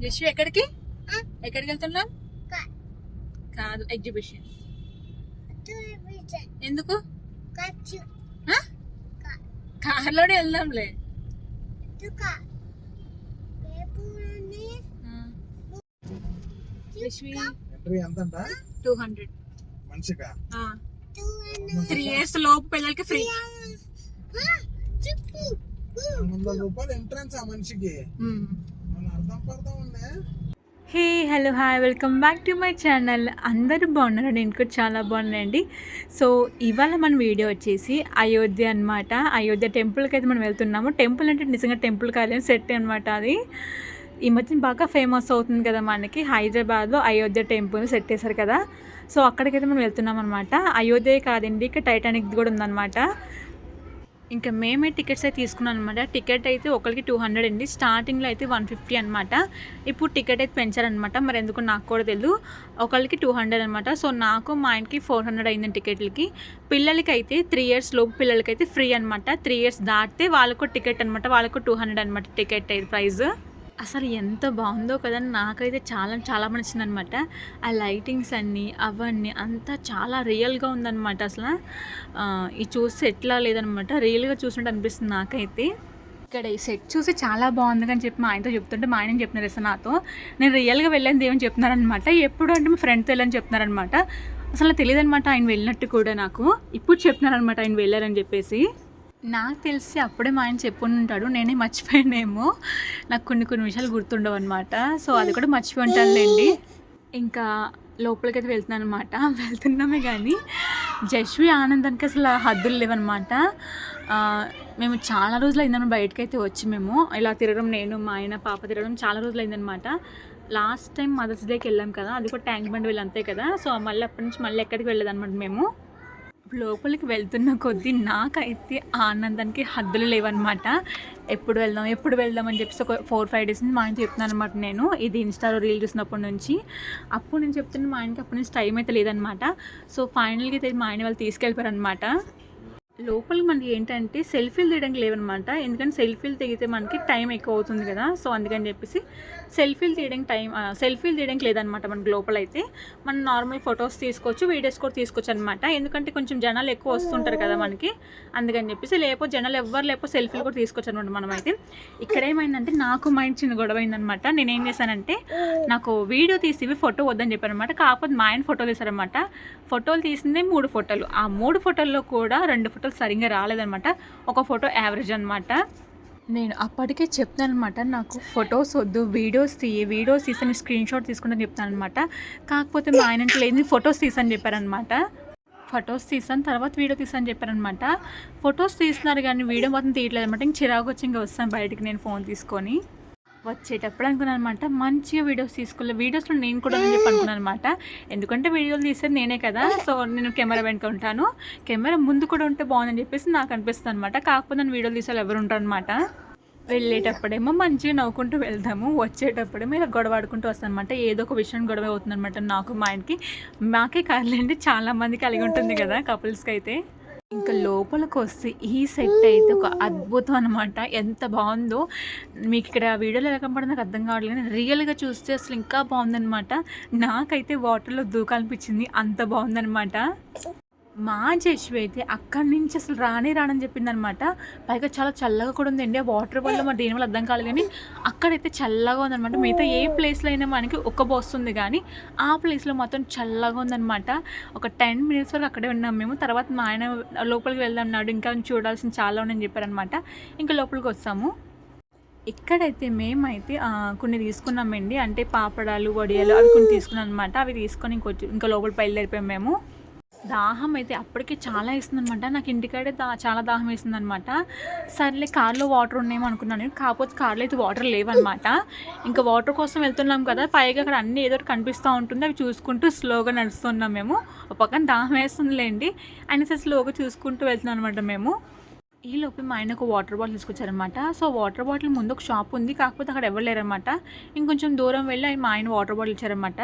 యశ్వి ఎక్కడికి ఎక్కడికి వెళ్తున్నాం? కాదు, ఎగ్జిబిషన్. ఎందుకు? కార్లోనే వెళ్దాంలే. యశ్వి 200 మంచిగా 3 years లోపు పిల్లలకి ఫ్రీ. 100 రూపాయలు ఎంట్రన్స్ ఆ మనిషికి. అర్థం పడతా ఉండే. Hey hello hi, welcome back to my channel. అందరూ బాగున్నారు, నేను కూడా చాలా బాగున్నాయండి. సో ఇవాళ మన వీడియో వచ్చేసి అయోధ్య అనమాట. అయోధ్య టెంపుల్కి అయితే మనం వెళ్తున్నాము. టెంపుల్ అంటే నిజంగా టెంపుల్ కాదు, సెట్ అనమాట. అది ఈ మధ్యన బాగా ఫేమస్ అవుతుంది కదా మనకి. హైదరాబాద్లో అయోధ్య టెంపుల్ సెట్ చేశారు కదా, సో అక్కడికైతే మనం వెళ్తున్నాం అనమాట. అయోధ్య కాదండి, ఇక్కడ టైటానిక్ కూడా ఉందన్నమాట. ఇంకా మేమే టికెట్స్ అయితే తీసుకున్నాం అనమాట. టికెట్ అయితే ఒకరికి 200 అండి, స్టార్టింగ్లో అయితే 150 అనమాట. ఇప్పుడు టికెట్ అయితే పెంచారనమాట, మరి ఎందుకు నాకు కూడా తెలియదు. ఒకరికి 200 అనమాట. సో నాకు మా ఆయనకి 400 అయిందండి టికెట్లకి. పిల్లలకి అయితే 3 years లోపు పిల్లలకి అయితే ఫ్రీ అనమాట. 3 years దాటితే వాళ్ళకు టికెట్ అనమాట, వాళ్ళకు 200 అనమాట టికెట్ అయితే ప్రైస్. అసలు ఎంత బాగుందో కదా, నాకైతే చాలా చాలా నచ్చింది అనమాట. ఆ లైటింగ్స్ అన్నీ అవన్నీ అంతా చాలా రియల్గా ఉందన్నమాట. అసలు ఇది చూస్తే ఎట్లా లేదనమాట, రియల్గా చూసినట్టు అనిపిస్తుంది నాకైతే. ఇక్కడ ఈ సెట్ చూసి చాలా బాగుంది అని చెప్పి మా ఆయనతో చెప్తుంటే, మా ఆయన చెప్తున్నారు అసలు నాతో, నేను రియల్గా వెళ్ళని ఏమని చెప్తున్నారనమాట. ఎప్పుడు అంటే మా ఫ్రెండ్తో వెళ్ళని చెప్తున్నారనమాట. అసలు తెలియదు అనమాట ఆయన వెళ్ళినట్టు కూడా. నాకు ఇప్పుడు చెప్తున్నారనమాట ఆయన వెళ్ళారని చెప్పేసి. నాకు తెలిసి అప్పుడే మా ఆయన చెప్పుకుని ఉంటాడు, నేనే మర్చిపోయానేమో. నాకు కొన్ని విషయాలు గుర్తుండవు అనమాట. సో అది కూడా మర్చిపోయి ఉంటానులేండి. ఇంకా లోపలికైతే వెళ్తున్నాను అనమాట. వెళ్తున్నామే కానీ జశ్వి ఆనందానికి అసలు హద్దులు లేవన్నమాట. మేము చాలా రోజులు అయిందన్నమాట బయటకు అయితే వచ్చి. మేము ఇలా తిరగడం, నేను మా ఆయన పాప తిరగడం చాలా రోజులు అయిందనమాట. లాస్ట్ టైం మదర్స్ డేకి వెళ్ళాం కదా, అది కూడా ట్యాంక్ బండ్ వెళ్ళి అంతే కదా. సో మళ్ళీ అప్పటి నుంచి మళ్ళీ ఎక్కడికి వెళ్ళేదన్నమాట మేము. లోపలికి వెళ్తున్న కొద్దీ నాకైతే ఆనందానికి హద్దులు లేవన్నమాట. ఎప్పుడు వెళ్దాం అని చెప్పేసి ఒక 4-5 days నుంచి మా ఆయన చెప్తున్నాను అనమాట. నేను ఇది ఇన్స్టాలో రీల్ చూసినప్పటి నుంచి అప్పుడు నేను చెప్తున్నా, మా ఆయనకి అప్పటి నుంచి టైం అయితే లేదనమాట. సో ఫైనల్గా అయితే మా ఆయన వాళ్ళు తీసుకెళ్ళిపోయారు అనమాట. లోపలికి మనకి ఏంటంటే సెల్ఫీలు తీయడానికి లేవన్నమాట, ఎందుకంటే సెల్ఫీలు దిగితే మనకి టైం ఎక్కువ అవుతుంది కదా. సో అందుకని చెప్పేసి సెల్ఫీలు తీయడానికి లేదనమాట మనకి. లోపల అయితే మనం నార్మల్ ఫొటోస్ తీసుకోవచ్చు, వీడియోస్ కూడా తీసుకోవచ్చు అనమాట. ఎందుకంటే కొంచెం జనాలు ఎక్కువ వస్తుంటారు కదా మనకి, అందుకని చెప్పేసి. లేకపోతే జనాలు ఎవ్వరు లేకపోతే సెల్ఫీలు కూడా తీసుకోవచ్చు అనమాట మనం అయితే. ఇక్కడ ఏమైందంటే నాకు మైండ్ చిన్న గొడవ అయిందనమాట. నేనేం చేశానంటే, నాకు వీడియో తీసి ఫోటో వద్దని చెప్పాను అనమాట. కాకపోతే మా ఆయన ఫోటో తీశారనమాట. ఫోటోలు తీసిందే 3 photos. ఆ 3 photos కూడా 2 photos సరిగ్గా రాలేదనమాట, ఒక ఫోటో యావరేజ్ అనమాట. నేను అప్పటికే చెప్తాను అనమాట, నాకు ఫొటోస్ వద్దు, వీడియోస్ తీసి స్క్రీన్ షాట్ తీసుకుంటాను చెప్తాను అనమాట. కాకపోతే మా ఆయన లేదు, ఫొటోస్ తీసని చెప్పారనమాట. ఫొటోస్ తీసాను, తర్వాత వీడియో తీసాను చెప్పారనమాట. ఫొటోస్ తీస్తున్నారు కానీ వీడియో మొత్తం తీయట్లేదు అనమాట. ఇంక చిరాకు వచ్చి ఇంకా వస్తాను బయటికి నేను ఫోన్ తీసుకొని. వచ్చేటప్పుడు అనుకున్నాను అనమాట, మంచిగా వీడియోస్లో నేను కూడా చెప్పి అనుకున్నాను అనమాట. ఎందుకంటే వీడియోలు తీసేది నేనే కదా, సో నేను కెమెరా వెనుక ఉంటాను, కెమెరా ముందు కూడా ఉంటే బాగుందని చెప్పేసి నాకు అనిపిస్తుంది అనమాట. కాకపోతే నన్ను వీడియోలు తీసేవాళ్ళు ఎవరు ఉంటారు అనమాట. వెళ్ళేటప్పుడేమో మంచిగా నవ్వుకుంటూ వెళ్తాము, వచ్చేటప్పుడేమో ఇలా గొడవ ఆడుకుంటూ వస్తాను అనమాట. ఏదో ఒక విషయం గొడవ అవుతుంది అనమాట నాకు మా ఆయనకి. మాకే కాదులేండి, చాలా మంది కలిగి ఉంటుంది కదా కపుల్స్కి అయితే. ఇంకా లోపలికి వస్తే ఈ సెట్ అయితే ఒక అద్భుతం అనమాట. ఎంత బాగుందో మీకు ఇక్కడ వీడియోలో ఎలా కనపడిందో నాకు అర్థం కావట్లేదు, కానీ రియల్గా చూస్తే అసలు ఇంకా బాగుందనమాట. నాకైతే వాటర్లో దూకాలనిపించింది, అంత బాగుందనమాట. మా జశ్వి అయితే అక్కడి నుంచి అసలు రానని చెప్పింది అనమాట. పైగా చాలా చల్లగా కూడా ఉందండి. ఆ వాటర్ వల్ల మరి దేని వల్ల అర్థం కాలేదు, కానీ అక్కడైతే చల్లగా ఉందనమాట. మిగతా ఏ ప్లేస్లో అయినా మనకి వస్తుంది, కానీ ఆ ప్లేస్లో మాత్రం చల్లగా ఉందనమాట. ఒక 10 minutes వరకు అక్కడే ఉన్నాం మేము. తర్వాత మా ఆయన లోపలికి వెళ్దామన్నాడు, ఇంకా చూడాల్సిన చాలా ఉన్నాయని చెప్పారనమాట. ఇంకా లోపలికి వస్తాము. ఇక్కడైతే మేమైతే కొన్ని తీసుకున్నామండి, అంటే పాపడాలు, వడియాలు అవి కొన్ని తీసుకున్నాం అనమాట. అవి తీసుకొని ఇంకా లోపల బయలుదేరిపోయాం మేము. దాహం అయితే అప్పటికే చాలా వేస్తుంది అనమాట. నాకు ఇంటికాడే చాలా దాహం వేస్తుంది అనమాట. సర్లే కార్లో వాటర్ ఉన్నాయేమో అనుకున్నాను, కాకపోతే కార్లో అయితే వాటర్ లేవన్నమాట. ఇంకా వాటర్ కోసం వెళ్తున్నాం కదా, పైగా అక్కడ అన్నీ ఏదో ఒకటి కనిపిస్తూ ఉంటుంది, అవి చూసుకుంటూ స్లోగా నడుస్తున్నాం మేము. ఒక పక్కన దాహం వేస్తుందిలేండి అనేసి స్లోగా చూసుకుంటూ వెళ్తున్నాం అనమాట మేము. ఈ లోపు మా ఆయన ఒక వాటర్ బాటిల్ తీసుకొచ్చారనమాట. సో వాటర్ బాటిల్ ముందు ఒక షాప్ ఉంది, కాకపోతే అక్కడ ఎవరు లేరనమాట. ఇంకొంచెం దూరం వెళ్ళి మా ఆయన వాటర్ బాటిల్ ఇచ్చారనమాట.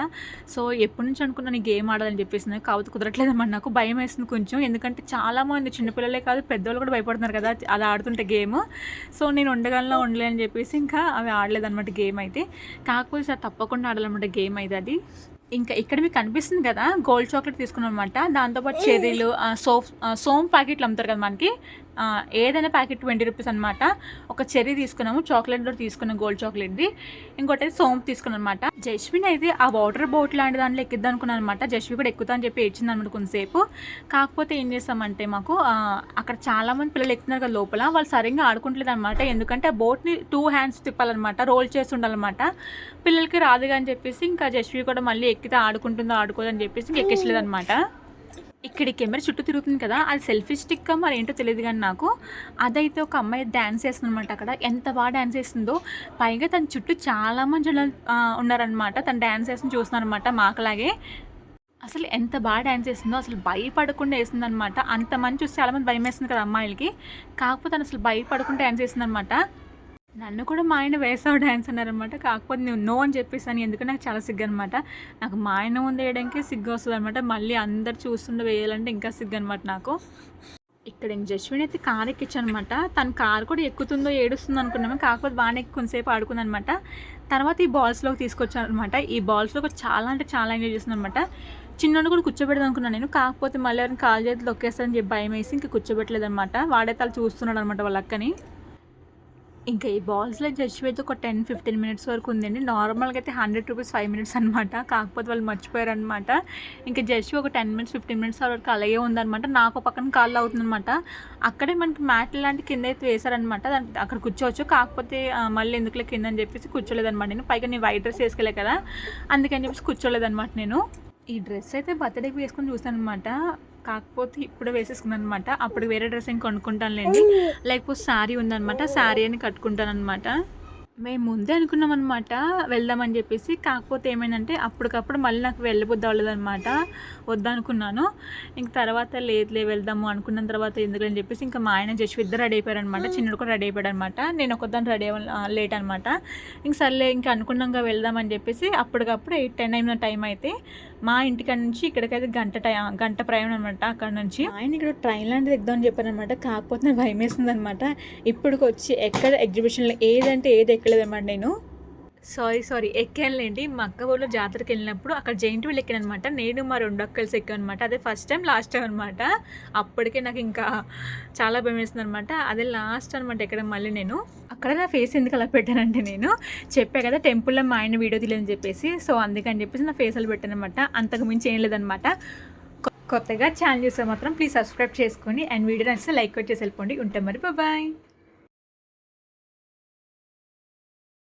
సో ఎప్పటి నుంచి అనుకున్నాను ఈ గేమ్ ఆడాలని చెప్పేసి, కాకపోతే కుదరట్లేదన్నమాట. నాకు భయం వేస్తుంది కొంచెం, ఎందుకంటే చాలామంది చిన్నపిల్లలే కాదు పెద్దవాళ్ళు కూడా భయపడుతున్నారు కదా అది ఆడుతుంటే గేమ్. సో నేను ఉండగలనా ఉండలేని చెప్పేసి ఇంకా అవి ఆడలేదన్నమాట గేమ్ అయితే. కాకపోతే సార్ తప్పకుండా ఆడాలన్నమాట గేమ్ అయితే అది. ఇంకా ఇక్కడ మీకు కనిపిస్తుంది కదా గోల్డ్ చాక్లెట్ తీసుకున్నాం అనమాట. దాంతోపాటు చెర్రీలు, సోమ్ ప్యాకెట్లు అమ్ముతారు కదా మనకి, ఏదైనా ప్యాకెట్ 20 రూపీస్ అనమాట. ఒక చెర్రీ తీసుకున్నాము, చాక్లెట్ కూడా తీసుకున్నాం గోల్డ్ చాక్లెట్ది. ఇంకోటి సోమ్ తీసుకున్నాం అనమాట. జస్విన్ అయితే ఆ వాటర్ బోట్ లాంటి దాంట్లో ఎక్కిద్దాం అనుకున్నాను అనమాట. జస్వి కూడా ఎక్కుతా అని చెప్పి ఏడ్చింది అనమాట కొంతసేపు. కాకపోతే ఏం చేస్తామంటే మాకు అక్కడ చాలామంది పిల్లలు ఎక్కుతున్నారు కదా లోపల, వాళ్ళు సరిగ్గా ఆడుకుంటలేదు అనమాట. ఎందుకంటే ఆ బోట్ని 2 హ్యాండ్స్ తిప్పాలన్నమాట, రోల్ చేసి ఉండాలన్నమాట. పిల్లలకి రాదుగా అని చెప్పేసి ఇంకా జస్వి కూడా మళ్ళీ ఎక్కితే ఆడుకుంటుందో ఆడుకోదని చెప్పేసి ఇంకా ఎక్కించలేదు అనమాట. ఇక్కడ కెమెరా చుట్టూ తిరుగుతుంది కదా, అది సెల్ఫీ స్టిక్ మరి ఏంటో తెలియదు కానీ నాకు అదైతే ఒక అమ్మాయి డ్యాన్స్ చేస్తుంది అనమాట. అక్కడ ఎంత బాగా డ్యాన్స్ చేస్తుందో, పైగా తన చుట్టూ చాలామంది జనాలు ఉన్నారనమాట. తను డ్యాన్స్ చేస్తుంది చూస్తున్నాను అనమాట మాకలాగే. అసలు ఎంత బాగా డ్యాన్స్ చేస్తుందో, అసలు భయపడకుండా వేస్తుంది అనమాట. అంతమంది చూసి చాలామంది భయం వేస్తుంది కదా అమ్మాయిలకి, కాకపోతే తను అసలు భయపడకుండా డ్యాన్స్ చేస్తుంది అనమాట. నన్ను కూడా మా ఆయన వేసావు డ్యాన్స్ అన్నారనమాట. కాకపోతే నేను నో అని చెప్పేసాను, ఎందుకంటే నాకు చాలా సిగ్గు అనమాట. నాకు మా ఆయన ముందు వేయడానికి సిగ్గు వస్తుంది అనమాట, మళ్ళీ అందరు చూస్తుండే వేయాలంటే ఇంకా సిగ్గు అనమాట నాకు. ఇక్కడ ఇంక జస్విన్ అయితే కార్ ఎక్కించాను అనమాట. తన కార్ కూడా ఎక్కుతుందో ఏడుస్తుందో అనుకున్నాము, కాకపోతే బాగానే ఎక్కి కొంతసేపు ఆడుకుంది అనమాట. తర్వాత ఈ బాల్స్లోకి తీసుకొచ్చాను అనమాట. ఈ బాల్స్లో చాలా అంటే చాలా ఎంజాయ్ చేస్తుంది అనమాట. చిన్నోడు కూడా కూర్చోబెడదాం అనుకున్నాను నేను, కాకపోతే మళ్ళీ ఎవరిని కాలు చేతులు తొక్కేస్తారని చెప్పి భయం వేసి ఇంకా కూర్చోబెట్టలేదు అనమాట. వాడైతే వాళ్ళు చూస్తున్నాడు అనమాట వాళ్ళ అక్కని. ఇంకా ఈ బాల్స్లో జడ్జి అయితే ఒక 10-15 మినిట్స్ వరకు ఉందండి. నార్మల్గా అయితే 100 రూపీస్ 5 మినిట్స్ అనమాట, కాకపోతే వాళ్ళు మర్చిపోయారు అనమాట. ఇంకా జడ్జి ఒక 10-15 మినిట్స్ వరకు అలాగే ఉందనమాట. నాకు పక్కన కాళ్ళు అవుతుందనమాట. అక్కడే మనకి మ్యాట్ లాంటి కింద అయితే వేశారనమాట, అక్కడ కూర్చోవచ్చు. కాకపోతే మళ్ళీ ఎందుకులే కింద అని చెప్పేసి కూర్చోలేదనమాట నేను. పైగా నేను వైట్ డ్రెస్ వేసుకెళ్ళే కదా, అందుకని చెప్పేసి కూర్చోలేదనమాట నేను. ఈ డ్రెస్ అయితే బర్త్డేకి వేసుకొని చూసాను అనమాట, కాకపోతే ఇప్పుడే వేసేసుకున్నాను అనమాట. అప్పుడు వేరే డ్రెస్ ఏం కొనుక్కుంటానులేండి, లేకపోతే శారీ ఉందనమాట, శారీ అని కట్టుకుంటాను అనమాట. మేము ముందే అనుకున్నాం అనమాట వెళ్దామని చెప్పేసి, కాకపోతే ఏమైందంటే అప్పటికప్పుడు మళ్ళీ నాకు వెళ్ళబుద్ధి అవ్వలేదన్నమాట, వద్దనుకున్నాను. ఇంక తర్వాత లేదులే వెళ్దాము అనుకున్న తర్వాత ఎందుకని చెప్పేసి ఇంకా మా ఆయన జస్ట్ ఇద్దరు రెడీ అయిపోయారనమాట. చిన్నడు కూడా రెడీ అయిపోయాడు అనమాట, నేను ఒకదాన్ని రెడీ లేట్ అనమాట. ఇంక సర్లే ఇంకా అనుకున్నాగా వెళ్దామని చెప్పేసి అప్పటికప్పుడు 8-10 అయిన టైం అయితే మా ఇంటికాడ నుంచి ఇక్కడికైతే గంట ప్రయాణం అనమాట. అక్కడ నుంచి ఆయన ఇక్కడ ట్రైన్ లాంటిది ఎక్దామని చెప్పారనమాట, కాకపోతే నాకు భయం వేస్తుంది అనమాట. ఇప్పటికి వచ్చి ఎక్కడ ఎగ్జిబిషన్లో ఏదంటే ఏది ఎక్కలేదన్నమాట నేను. సారీ ఎక్కానులేండి. మా అక్క ఊళ్ళో జాతరకి వెళ్ళినప్పుడు అక్కడ జైంట్ వీల్ ఎక్కాను అనమాట. నేను మా 2 అక్కలు ఎక్కాను అనమాట. అదే ఫస్ట్ టైం లాస్ట్ టైం అనమాట. అప్పటికే నాకు ఇంకా చాలా భయం వేస్తుంది అనమాట. అదే లాస్ట్ అనమాట ఎక్కడ మళ్ళీ నేను. అక్కడ నా ఫేస్ ఎందుకు అలా పెట్టానంటే, నేను చెప్పా కదా టెంపుల్లో మా ఆయన వీడియో తీయలేదని చెప్పేసి, సో అందుకని చెప్పేసి నా ఫేస్ అలా పెట్టాను అనమాట. అంతకు మించి ఏం లేదనమాట. కొత్తగా ఛానల్ చూస్తే మాత్రం ప్లీజ్ సబ్స్క్రైబ్ చేసుకొని అండ్ వీడియో నచ్చితే లైక్ చేసి వెళ్ళిపోండి. ఉంటాం మరి, బాయ్.